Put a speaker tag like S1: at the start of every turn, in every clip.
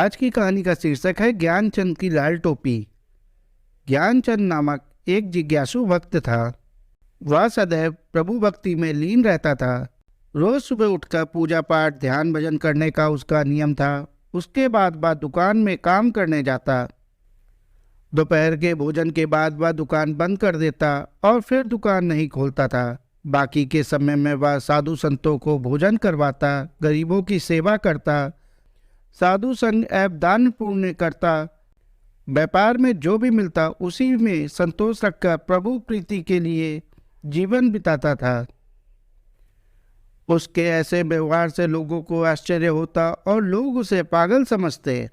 S1: आज की कहानी का शीर्षक है ज्ञानचंद की लाल टोपी। ज्ञानचंद नामक एक जिज्ञासु भक्त था। वह सदैव प्रभु भक्ति में लीन रहता था। रोज सुबह उठकर पूजा पाठ ध्यान भजन करने का उसका नियम था। उसके बाद वह दुकान में काम करने जाता। दोपहर के भोजन के बाद वह दुकान बंद कर देता और फिर दुकान नहीं खोलता था। बाकी के समय में वह साधु संतों को भोजन करवाता, गरीबों की सेवा करता, साधु संग एवं दान पुण्य करता। व्यापार में जो भी मिलता उसी में संतोष रखकर प्रभु प्रीति के लिए जीवन बिताता था। उसके ऐसे व्यवहार से लोगों को आश्चर्य होता और लोग उसे पागल समझते।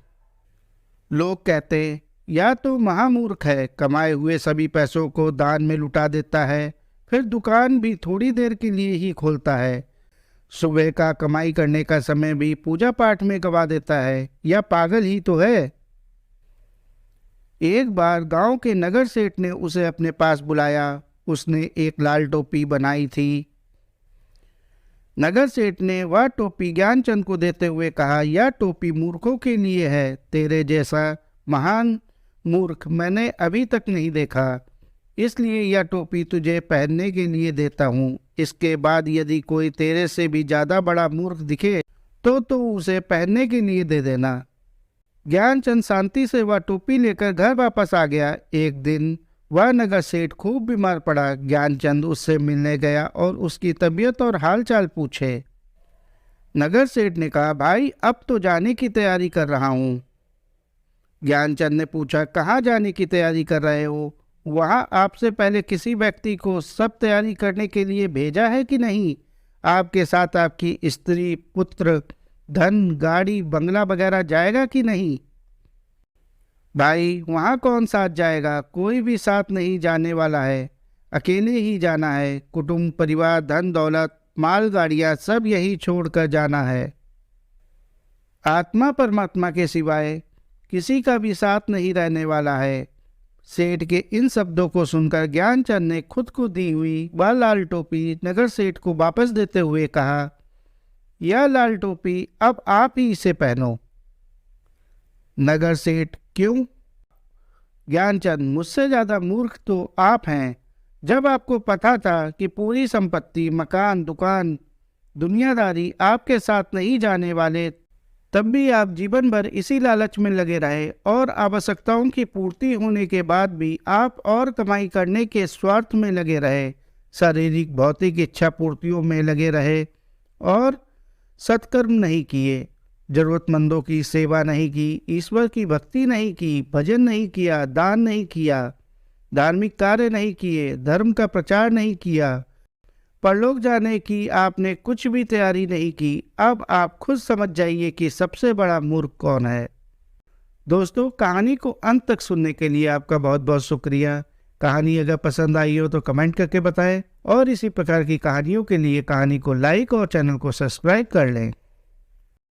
S1: लोग कहते, या तो महामूर्ख है, कमाए हुए सभी पैसों को दान में लुटा देता है, फिर दुकान भी थोड़ी देर के लिए ही खोलता है। सुबह का कमाई करने का समय भी पूजा पाठ में गवा देता है, या पागल ही तो है। एक बार गांव के नगर सेठ ने उसे अपने पास बुलाया। उसने एक लाल टोपी बनाई थी। नगर सेठ ने वह टोपी ज्ञानचंद को देते हुए कहा, यह टोपी मूर्खों के लिए है। तेरे जैसा महान मूर्ख मैंने अभी तक नहीं देखा, इसलिए यह टोपी तुझे पहनने के लिए देता हूँ। इसके बाद यदि कोई तेरे से भी ज़्यादा बड़ा मूर्ख दिखे तो उसे पहनने के लिए दे देना। ज्ञानचंद शांति से वह टोपी लेकर घर वापस आ गया। एक दिन वह नगर सेठ खूब बीमार पड़ा। ज्ञानचंद उससे मिलने गया और उसकी तबीयत और हालचाल पूछे। नगर सेठ ने कहा, भाई अब तो जाने की तैयारी कर रहा हूँ। ज्ञानचंद ने पूछा, कहाँ जाने की तैयारी कर रहे हो? वहाँ आपसे पहले किसी व्यक्ति को सब तैयारी करने के लिए भेजा है कि नहीं? आपके साथ आपकी स्त्री, पुत्र, धन, गाड़ी, बंगला वगैरह जाएगा कि नहीं? भाई वहाँ कौन साथ जाएगा? कोई भी साथ नहीं जाने वाला है, अकेले ही जाना है। कुटुंब, परिवार, धन दौलत, माल गाड़ियाँ सब यही छोड़कर जाना है। आत्मा परमात्मा के सिवाय किसी का भी साथ नहीं रहने वाला है। सेठ के इन शब्दों को सुनकर ज्ञानचंद ने खुद को दी हुई वह लाल टोपी नगर सेठ को वापस देते हुए कहा, यह लाल टोपी अब आप ही इसे पहनो। नगर सेठ, क्यों? ज्ञानचंद, मुझसे ज़्यादा मूर्ख तो आप हैं। जब आपको पता था कि पूरी संपत्ति, मकान, दुकान, दुनियादारी आपके साथ नहीं जाने वाले, तब भी आप जीवन भर इसी लालच में लगे रहे और आवश्यकताओं की पूर्ति होने के बाद भी आप और कमाई करने के स्वार्थ में लगे रहे, शारीरिक भौतिक इच्छा पूर्तियों में लगे रहे और सत्कर्म नहीं किए, जरूरतमंदों की सेवा नहीं की, ईश्वर की भक्ति नहीं की, भजन नहीं किया, दान नहीं किया, धार्मिक कार्य नहीं किए, धर्म का प्रचार नहीं किया, परलोक जाने की आपने कुछ भी तैयारी नहीं की। अब आप खुद समझ जाइए कि सबसे बड़ा मूर्ख कौन है। दोस्तों, कहानी को अंत तक सुनने के लिए आपका बहुत बहुत शुक्रिया। कहानी अगर पसंद आई हो तो कमेंट करके बताएं और इसी प्रकार की कहानियों के लिए कहानी को लाइक और चैनल को सब्सक्राइब कर लें।